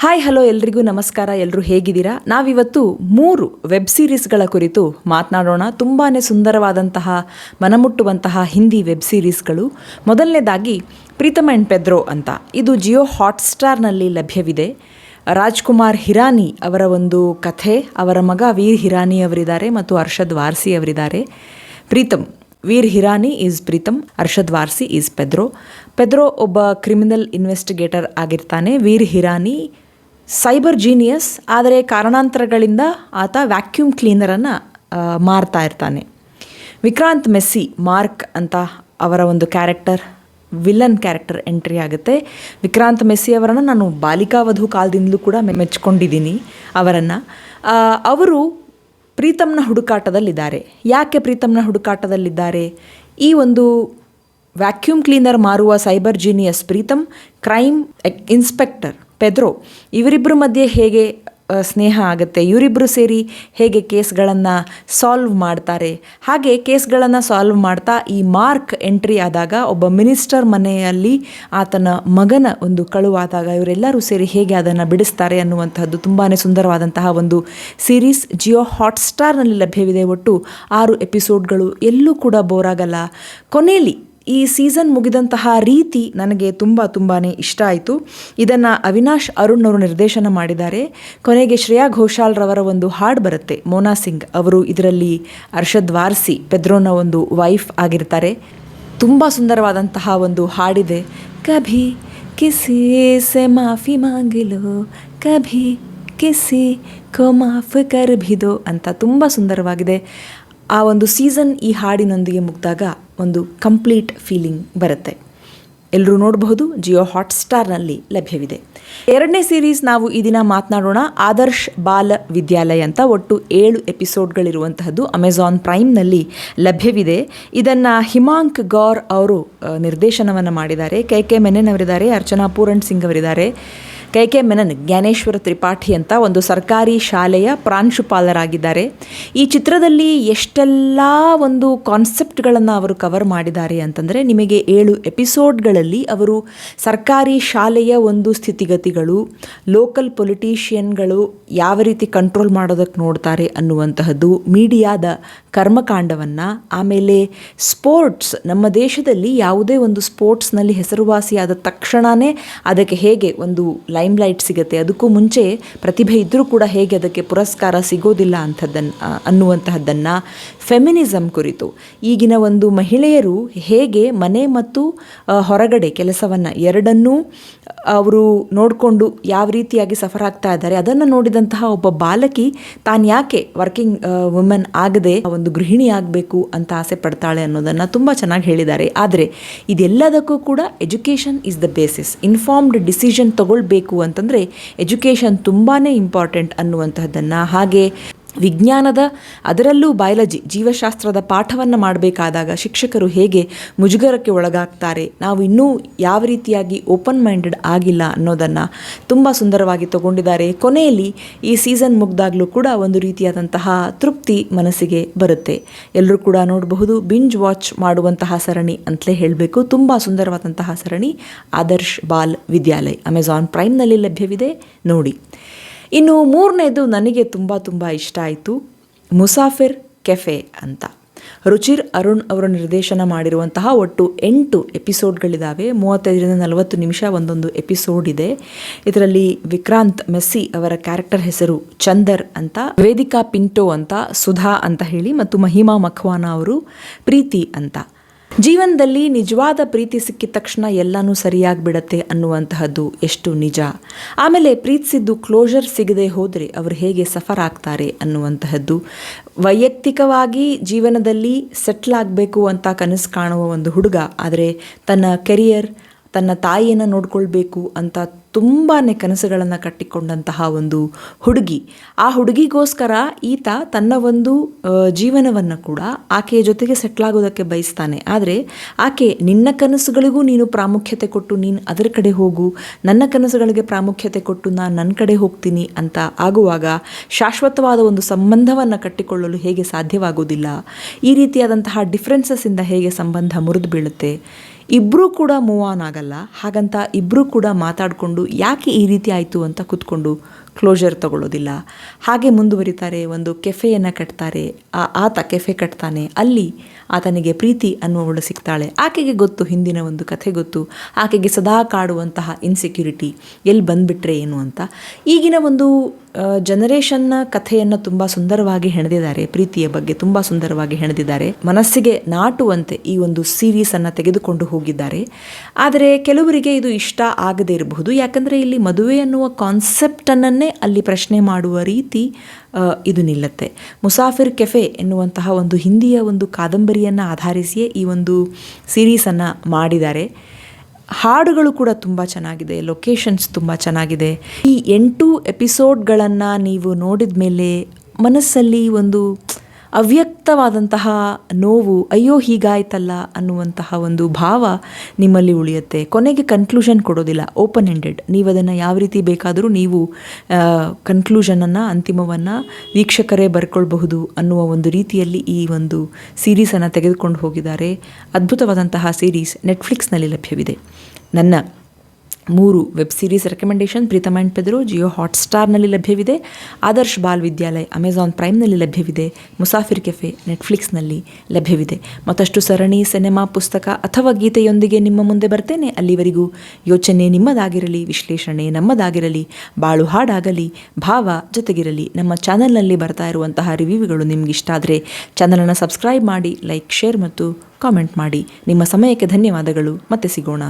Hi hello ಎಲ್ರಿಗೂ ನಮಸ್ಕಾರ. ಎಲ್ಲರೂ ಹೇಗಿದ್ದೀರಾ? ನಾವಿವತ್ತು 3 ವೆಬ್ ಸೀರೀಸ್ಗಳ ಕುರಿತು ಮಾತನಾಡೋಣ. ತುಂಬಾ ಸುಂದರವಾದಂತಹ ಮನಮುಟ್ಟುವಂತಹ ಹಿಂದಿ ವೆಬ್ ಸೀರೀಸ್ಗಳು. ಮೊದಲನೇದಾಗಿ ಪ್ರೀತಮ್ ಆ್ಯಂಡ್ ಪೆದ್ರೋ ಅಂತ. ಇದು ಜಿಯೋ ಹಾಟ್ಸ್ಟಾರ್ನಲ್ಲಿ ಲಭ್ಯವಿದೆ. ರಾಜ್ಕುಮಾರ್ ಹಿರಾನಿ ಅವರ ಒಂದು ಕಥೆ. ಅವರ ಮಗ ವೀರ್ ಹಿರಾನಿ ಅವರಿದ್ದಾರೆ ಮತ್ತು ಅರ್ಷದ್ ವಾರ್ಸಿ ಅವರಿದ್ದಾರೆ. Pritam Veer Hirani is Pritam, Arshad Warsi is Pedro. Pedro ಒಬ್ಬ ಕ್ರಿಮಿನಲ್ ಇನ್ವೆಸ್ಟಿಗೇಟರ್ ಆಗಿರ್ತಾನೆ. ವೀರ್ ಹಿರಾನಿ ಸೈಬರ್ ಜೀನಿಯಸ್, ಆದರೆ ಕಾರಣಾಂತರಗಳಿಂದ ಆತ ವ್ಯಾಕ್ಯೂಮ್ ಕ್ಲೀನರನ್ನು ಮಾರ್ತಾ ಇರ್ತಾನೆ. ವಿಕ್ರಾಂತ್ ಮೆಸ್ಸಿ ಮಾರ್ಕ್ ಅಂತ ಅವರ ಒಂದು ಕ್ಯಾರೆಕ್ಟರ್, ವಿಲನ್ ಕ್ಯಾರೆಕ್ಟರ್ ಎಂಟ್ರಿ ಆಗುತ್ತೆ. ವಿಕ್ರಾಂತ್ ಮೆಸ್ಸಿ ಅವರನ್ನು ನಾನು ಬಾಲಿಕಾವಧು ಕಾಲದಿಂದಲೂ ಕೂಡ ಮೆಚ್ಕೊಂಡಿದ್ದೀನಿ ಅವರನ್ನು. ಅವರು ಪ್ರೀತಮ್ನ ಹುಡುಕಾಟದಲ್ಲಿದ್ದಾರೆ. ಯಾಕೆ ಪ್ರೀತಮ್ನ ಹುಡುಕಾಟದಲ್ಲಿದ್ದಾರೆ? ಈ ಒಂದು ವ್ಯಾಕ್ಯೂಮ್ ಕ್ಲೀನರ್ ಮಾರುವ cyber genius Pritam, crime inspector Pedro, ಇವರಿಬ್ಬರ ಮಧ್ಯೆ ಹೇಗೆ ಸ್ನೇಹ ಆಗುತ್ತೆ, ಇವರಿಬ್ಬರು ಸೇರಿ ಹೇಗೆ ಕೇಸ್ಗಳನ್ನು ಸಾಲ್ವ್ ಮಾಡ್ತಾರೆ. ಹಾಗೆ ಕೇಸ್ಗಳನ್ನು ಸಾಲ್ವ್ ಮಾಡ್ತಾ ಈ ಮಾರ್ಕ್ ಎಂಟ್ರಿ ಆದಾಗ, ಒಬ್ಬ ಮಿನಿಸ್ಟರ್ ಮನೆಯಲ್ಲಿ ಆತನ ಮಗನ ಒಂದು ಕಳುವಾದಾಗ ಇವರೆಲ್ಲರೂ ಸೇರಿ ಹೇಗೆ ಅದನ್ನು ಬಿಡಿಸ್ತಾರೆ ಅನ್ನುವಂತಹದ್ದು ತುಂಬಾ ಸುಂದರವಾದಂತಹ ಒಂದು ಸೀರೀಸ್. ಜಿಯೋ ಹಾಟ್ಸ್ಟಾರ್ನಲ್ಲಿ ಲಭ್ಯವಿದೆ. ಒಟ್ಟು 6 ಎಪಿಸೋಡ್ಗಳು. ಎಲ್ಲೂ ಕೂಡ ಬೋರ್ ಆಗಲ್ಲ. ಕೊನೆಯಲ್ಲಿ ಈ ಸೀಸನ್ ಮುಗಿದಂತಹ ರೀತಿ ನನಗೆ ತುಂಬಾ ಇಷ್ಟ ಆಯಿತು. ಇದನ್ನು ಅವಿನಾಶ್ ಅರುಣ್ ಅವರು ನಿರ್ದೇಶನ ಮಾಡಿದ್ದಾರೆ. ಕೊನೆಗೆ ಶ್ರೇಯಾ ಘೋಷಾಲ್ ರವರ ಒಂದು ಹಾಡು ಬರುತ್ತೆ. ಮೋನಾ ಸಿಂಗ್ ಅವರು ಇದರಲ್ಲಿ ಅರ್ಷದ್ ವಾರ್ಸಿ ಪೆದ್ರೋನ ಒಂದು ವೈಫ್ ಆಗಿರ್ತಾರೆ. ತುಂಬ ಸುಂದರವಾದಂತಹ ಒಂದು ಹಾಡಿದೆ. ಕಭಿ ಕಿಸಿ ಸೆ ಮಾಫಿ ಮಾಂಗಿಲೋ, ಕಭಿ ಕಿಸಿ ಕೋ ಮಾಫ್ ಕರ್ ಭಿ ದೋ ಅಂತ ತುಂಬ ಸುಂದರವಾಗಿದೆ. ಆ ಒಂದು ಸೀಸನ್ ಈ ಹಾಡಿನೊಂದಿಗೆ ಮುಗಿದಾಗ ಒಂದು ಕಂಪ್ಲೀಟ್ ಫೀಲಿಂಗ್ ಬರುತ್ತೆ. ಎಲ್ಲರೂ ನೋಡಬಹುದು. ಜಿಯೋ ಹಾಟ್ಸ್ಟಾರ್ನಲ್ಲಿ ಲಭ್ಯವಿದೆ. 2ನೇ ಸೀರೀಸ್ ನಾವು ಈ ದಿನ ಮಾತನಾಡೋಣ. ಆದರ್ಶ್ ಬಾಲ ವಿದ್ಯಾಲಯ ಅಂತ. ಒಟ್ಟು 7 ಎಪಿಸೋಡ್ಗಳಿರುವಂತಹದ್ದು ಅಮೆಜಾನ್ ಪ್ರೈಮ್ನಲ್ಲಿ ಲಭ್ಯವಿದೆ. ಇದನ್ನು ಹಿಮಾಂಕ್ ಗೌರ್ ಅವರು ನಿರ್ದೇಶನವನ್ನು ಮಾಡಿದ್ದಾರೆ. ಕೆ ಮೆನನ್ ಅವರಿದ್ದಾರೆ, ಅರ್ಚನಾ ಪೂರಣ್ ಸಿಂಗ್ ಅವರಿದ್ದಾರೆ. ಕೆ ಮೆನನ್ ಜ್ಞಾನೇಶ್ವರ ತ್ರಿಪಾಠಿ ಅಂತ ಒಂದು ಸರ್ಕಾರಿ ಶಾಲೆಯ ಪ್ರಾಂಶುಪಾಲರಾಗಿದ್ದಾರೆ. ಈ ಚಿತ್ರದಲ್ಲಿ ಎಷ್ಟೆಲ್ಲ ಒಂದು ಕಾನ್ಸೆಪ್ಟ್ಗಳನ್ನು ಅವರು ಕವರ್ ಮಾಡಿದ್ದಾರೆ ಅಂತಂದರೆ, ನಿಮಗೆ 7 ಎಪಿಸೋಡ್ಗಳಲ್ಲಿ ಅವರು ಸರ್ಕಾರಿ ಶಾಲೆಯ ಒಂದು ಸ್ಥಿತಿಗತಿಗಳು, ಲೋಕಲ್ ಪೊಲಿಟಿಷಿಯನ್ಗಳು ಯಾವ ರೀತಿ ಕಂಟ್ರೋಲ್ ಮಾಡೋದಕ್ಕೆ ನೋಡ್ತಾರೆ ಅನ್ನುವಂತಹದ್ದು, ಮೀಡಿಯಾದ ಕರ್ಮಕಾಂಡವನ್ನು, ಆಮೇಲೆ ಸ್ಪೋರ್ಟ್ಸ್, ನಮ್ಮ ದೇಶದಲ್ಲಿ ಯಾವುದೇ ಒಂದು ಸ್ಪೋರ್ಟ್ಸ್ನಲ್ಲಿ ಹೆಸರುವಾಸಿಯಾದ ತಕ್ಷಣವೇ ಅದಕ್ಕೆ ಹೇಗೆ ಒಂದು ಲೈಮ್ಲೈಟ್ ಸಿಗುತ್ತೆ, ಅದಕ್ಕೂ ಮುಂಚೆ ಪ್ರತಿಭೆ ಇದ್ದರೂ ಕೂಡ ಹೇಗೆ ಅದಕ್ಕೆ ಪುರಸ್ಕಾರ ಸಿಗೋದಿಲ್ಲ ಅನ್ನುವಂತಹದ್ದನ್ನು, ಫೆಮಿನಿಸಮ್ ಕುರಿತು, ಈಗಿನ ಒಂದು ಮಹಿಳೆಯರು ಹೇಗೆ ಮನೆ ಮತ್ತು ಹೊರಗಡೆ ಕೆಲಸವನ್ನು ಎರಡನ್ನೂ ಅವರು ನೋಡಿಕೊಂಡು ಯಾವ ರೀತಿಯಾಗಿ ಸಫರ್ ಆಗ್ತಾ ಇದ್ದಾರೆ, ಅದನ್ನು ನೋಡಿದಂತಹ ಒಬ್ಬ ಬಾಲಕಿ ತಾನು ಯಾಕೆ ವರ್ಕಿಂಗ್ ವುಮೆನ್ ಆಗದೆ ಒಂದು ಗೃಹಿಣಿ ಆಗಬೇಕು ಅಂತ ಆಸೆ ಪಡ್ತಾಳೆ ಅನ್ನೋದನ್ನು ತುಂಬ ಚೆನ್ನಾಗಿ ಹೇಳಿದ್ದಾರೆ. ಆದರೆ ಇದೆಲ್ಲದಕ್ಕೂ ಕೂಡ education is the basis. Informed decision ತಗೊಳ್ಬೇಕು ಅಂತಂದರೆ ಎಜುಕೇಷನ್ ತುಂಬಾ ಇಂಪಾರ್ಟೆಂಟ್ ಅನ್ನುವಂತಹದ್ದನ್ನು, ಹಾಗೆ ವಿಜ್ಞಾನದ, ಅದರಲ್ಲೂ ಬಯಾಲಜಿ, ಜೀವಶಾಸ್ತ್ರದ ಪಾಠವನ್ನು ಮಾಡಬೇಕಾದಾಗ ಶಿಕ್ಷಕರು ಹೇಗೆ ಮುಜುಗರಕ್ಕೆ ಒಳಗಾಗ್ತಾರೆ, ನಾವು ಇನ್ನೂ ಯಾವ ರೀತಿಯಾಗಿ ಓಪನ್ ಮೈಂಡೆಡ್ ಆಗಿಲ್ಲ ಅನ್ನೋದನ್ನು ತುಂಬ ಸುಂದರವಾಗಿ ತಗೊಂಡಿದ್ದಾರೆ. ಕೊನೆಯಲ್ಲಿ ಈ ಸೀಸನ್ ಮುಗ್ದಾಗಲೂ ಕೂಡ ಒಂದು ರೀತಿಯಾದಂತಹ ತೃಪ್ತಿ ಮನಸ್ಸಿಗೆ ಬರುತ್ತೆ. ಎಲ್ಲರೂ ಕೂಡ ನೋಡಬಹುದು. ಬಿಂಜ್ ವಾಚ್ ಮಾಡುವಂತಹ ಸರಣಿ ಅಂತಲೇ ಹೇಳಬೇಕು. ತುಂಬ ಸುಂದರವಾದಂತಹ ಸರಣಿ ಆದರ್ಶ್ ಬಾಲ್ ವಿದ್ಯಾಲಯ ಅಮೆಜಾನ್ ಪ್ರೈಮ್ನಲ್ಲಿ ಲಭ್ಯವಿದೆ, ನೋಡಿ. ಇನ್ನು 3ನೇದು ನನಗೆ ತುಂಬ ಇಷ್ಟ ಆಯಿತು. ಮುಸಾಫಿರ್ ಕೆಫೆ ಅಂತ. ರುಚಿರ್ ಅರುಣ್ ಅವರು ನಿರ್ದೇಶನ ಮಾಡಿರುವಂತಹ ಒಟ್ಟು 8 ಎಪಿಸೋಡ್ಗಳಿದ್ದಾವೆ. 35-40 ನಿಮಿಷ ಒಂದೊಂದು ಎಪಿಸೋಡ್ ಇದೆ. ಇದರಲ್ಲಿ ವಿಕ್ರಾಂತ್ ಮೆಸ್ಸಿ ಅವರ ಕ್ಯಾರೆಕ್ಟರ್ ಹೆಸರು ಚಂದರ್ ಅಂತ, ವೇದಿಕಾ ಪಿಂಟೋ ಅಂತ, ಸುಧಾ ಅಂತ ಹೇಳಿ, ಮತ್ತು ಮಹಿಮಾ ಮಖ್ವಾನಾ ಅವರು ಪ್ರೀತಿ ಅಂತ. ಜೀವನದಲ್ಲಿ ನಿಜವಾದ ಪ್ರೀತಿ ಸಿಕ್ಕಿದ ತಕ್ಷಣ ಎಲ್ಲನೂ ಸರಿಯಾಗಿಬಿಡತ್ತೆ ಅನ್ನುವಂತಹದ್ದು ಎಷ್ಟು ನಿಜ. ಆಮೇಲೆ ಪ್ರೀತಿಸಿದ್ದು ಕ್ಲೋಜರ್ ಸಿಗದೆ ಹೋದರೆ ಅವರು ಹೇಗೆ ಸಫರ್ ಆಗ್ತಾರೆ ಅನ್ನುವಂತಹದ್ದು. ವೈಯಕ್ತಿಕವಾಗಿ ಜೀವನದಲ್ಲಿ ಸೆಟ್ಲ್ ಆಗಬೇಕು ಅಂತ ಕನಸು ಕಾಣುವ ಒಂದು ಹುಡುಗ, ಆದರೆ ತನ್ನ ಕೆರಿಯರ್, ತನ್ನ ತಾಯಿಯನ್ನು ನೋಡ್ಕೊಳ್ಬೇಕು ಅಂತ ತುಂಬಾ ಕನಸುಗಳನ್ನು ಕಟ್ಟಿಕೊಂಡಂತಹ ಒಂದು ಹುಡುಗಿ. ಆ ಹುಡುಗಿಗೋಸ್ಕರ ಈತ ತನ್ನ ಒಂದು ಜೀವನವನ್ನು ಕೂಡ ಆಕೆಯ ಜೊತೆಗೆ ಸೆಟ್ಲಾಗೋದಕ್ಕೆ ಬಯಸ್ತಾನೆ. ಆದರೆ ಆಕೆ, ನಿನ್ನ ಕನಸುಗಳಿಗೂ ನೀನು ಪ್ರಾಮುಖ್ಯತೆ ಕೊಟ್ಟು ನೀನು ಅದರ ಕಡೆ ಹೋಗು, ನನ್ನ ಕನಸುಗಳಿಗೆ ಪ್ರಾಮುಖ್ಯತೆ ಕೊಟ್ಟು ನಾನು ನನ್ನ ಕಡೆ ಹೋಗ್ತೀನಿ ಅಂತ ಆಗುವಾಗ ಶಾಶ್ವತವಾದ ಒಂದು ಸಂಬಂಧವನ್ನು ಕಟ್ಟಿಕೊಳ್ಳಲು ಹೇಗೆ ಸಾಧ್ಯವಾಗೋದಿಲ್ಲ, ಈ ರೀತಿಯಾದಂತಹ ಡಿಫ್ರೆನ್ಸಸ್ಸಿಂದ ಹೇಗೆ ಸಂಬಂಧ ಮುರಿದು ಬೀಳುತ್ತೆ, ಇಬ್ಬರೂ ಕೂಡ ಮೂವ್ ಆನ್ ಆಗಲ್ಲ. ಹಾಗಂತ ಇಬ್ಬರೂ ಕೂಡ ಮಾತಾಡಿಕೊಂಡು ಯಾಕೆ ಈ ರೀತಿ ಆಯಿತು ಅಂತ ಕೂತ್ಕೊಂಡು ಕ್ಲೋಜರ್ ತಗೊಳ್ಳೋದಿಲ್ಲ. ಹಾಗೆ ಮುಂದುವರಿತಾರೆ. ಒಂದು ಕೆಫೆಯನ್ನು ಕಟ್ತಾರೆ. ಆತ ಕೆಫೆ ಕಟ್ತಾನೆ. ಅಲ್ಲಿ ಆತನಿಗೆ ಪ್ರೀತಿ ಅನ್ನುವವಳು ಸಿಗ್ತಾಳೆ. ಆಕೆಗೆ ಗೊತ್ತು, ಹಿಂದಿನ ಒಂದು ಕಥೆ ಗೊತ್ತು. ಆಕೆಗೆ ಸದಾ ಕಾಡುವಂತಹ ಇನ್ಸೆಕ್ಯೂರಿಟಿ ಎಲ್ಲಿ ಬಂದುಬಿಟ್ರೆ ಏನು ಅಂತ. ಈಗಿನ ಒಂದು ಜನರೇಷನ್ನ ಕಥೆಯನ್ನು ತುಂಬ ಸುಂದರವಾಗಿ ಹೆಣೆದಿದ್ದಾರೆ. ಪ್ರೀತಿಯ ಬಗ್ಗೆ ತುಂಬ ಸುಂದರವಾಗಿ ಹೆಣೆದಿದ್ದಾರೆ. ಮನಸ್ಸಿಗೆ ನಾಟುವಂತೆ ಈ ಒಂದು ಸೀರೀಸನ್ನು ತೆಗೆದುಕೊಂಡು ಹೋಗಿದ್ದಾರೆ. ಆದರೆ ಕೆಲವರಿಗೆ ಇದು ಇಷ್ಟ ಆಗದೇ ಇರಬಹುದು. ಯಾಕಂದರೆ ಇಲ್ಲಿ ಮದುವೆ ಅನ್ನುವ ಕಾನ್ಸೆಪ್ಟನ್ನೇ ಅಲ್ಲಿ ಪ್ರಶ್ನೆ ಮಾಡುವ ರೀತಿ ಇದು ನಿಲ್ಲುತ್ತೆ. ಮುಸಾಫಿರ್ ಕೆಫೆ ಎನ್ನುವಂತಹ ಒಂದು ಹಿಂದಿಯ ಒಂದು ಕಾದಂಬರಿಯನ್ನು ಆಧರಿಸಿಯೇ ಈ ಒಂದು ಸೀರೀಸನ್ನು ಮಾಡಿದ್ದಾರೆ. ಹಾಡುಗಳು ಕೂಡ ತುಂಬ ಚೆನ್ನಾಗಿದೆ. ಲೊಕೇಶನ್ಸ್ ತುಂಬ ಚೆನ್ನಾಗಿದೆ. ಈ 8 ಎಪಿಸೋಡ್ಗಳನ್ನು ನೀವು ನೋಡಿದ ಮೇಲೆ ಮನಸ್ಸಲ್ಲಿ ಒಂದು ಅವ್ಯಕ್ತವಾದಂತಹ ನೋವು, ಅಯ್ಯೋ ಹೀಗಾಯ್ತಲ್ಲ ಅನ್ನುವಂತಹ ಒಂದು ಭಾವ ನಿಮ್ಮಲ್ಲಿ ಉಳಿಯುತ್ತೆ. ಕೊನೆಗೆ ಕನ್ಕ್ಲೂಷನ್ ಕೊಡೋದಿಲ್ಲ, ಓಪನ್ ಎಂಡೆಡ್. ನೀವು ಅದನ್ನು ಯಾವ ರೀತಿ ಬೇಕಾದರೂ ನೀವು ಕನ್ಕ್ಲೂಷನನ್ನು, ಅಂತಿಮವನ್ನು ವೀಕ್ಷಕರೇ ಬರ್ಕೊಳ್ಬಹುದು ಅನ್ನುವ ಒಂದು ರೀತಿಯಲ್ಲಿ ಈ ಒಂದು ಸೀರೀಸನ್ನು ತೆಗೆದುಕೊಂಡು ಹೋಗಿದ್ದಾರೆ. ಅದ್ಭುತವಾದಂತಹ ಸೀರೀಸ್ ನೆಟ್ಫ್ಲಿಕ್ಸ್ನಲ್ಲಿ ಲಭ್ಯವಿದೆ. ನನ್ನ 3 web series recommendation: Pritam and Pedro Jio ಹಾಟ್ಸ್ಟಾರ್ನಲ್ಲಿ ಲಭ್ಯವಿದೆ, ಆದರ್ಶ್ ಬಾಲ್ ವಿದ್ಯಾಲಯ ಅಮೆಜಾನ್ ಪ್ರೈಮ್ನಲ್ಲಿ ಲಭ್ಯವಿದೆ, ಮುಸಾಫಿರ್ ಕೆಫೆ ನೆಟ್ಫ್ಲಿಕ್ಸ್ನಲ್ಲಿ ಲಭ್ಯವಿದೆ. ಮತ್ತಷ್ಟು ಸರಣಿ, ಸಿನಿಮಾ, ಪುಸ್ತಕ ಅಥವಾ ಗೀತೆಯೊಂದಿಗೆ ನಿಮ್ಮ ಮುಂದೆ ಬರ್ತೇನೆ. ಅಲ್ಲಿವರೆಗೂ ಯೋಚನೆ ನಿಮ್ಮದಾಗಿರಲಿ, ವಿಶ್ಲೇಷಣೆ ನಮ್ಮದಾಗಿರಲಿ, ಬಾಳು ಹಾಡಾಗಲಿ, ಭಾವ ಜೊತೆಗಿರಲಿ. ನಮ್ಮ ಚಾನಲ್ನಲ್ಲಿ ಬರ್ತಾ ಇರುವಂತಹ ರಿವ್ಯೂಗಳು ನಿಮಗಿಷ್ಟ ಆದರೆ ಚಾನಲನ್ನು ಸಬ್ಸ್ಕ್ರೈಬ್ ಮಾಡಿ, ಲೈಕ್, ಶೇರ್ ಮತ್ತು ಕಾಮೆಂಟ್ ಮಾಡಿ. ನಿಮ್ಮ ಸಮಯಕ್ಕೆ ಧನ್ಯವಾದಗಳು. ಮತ್ತೆ ಸಿಗೋಣ.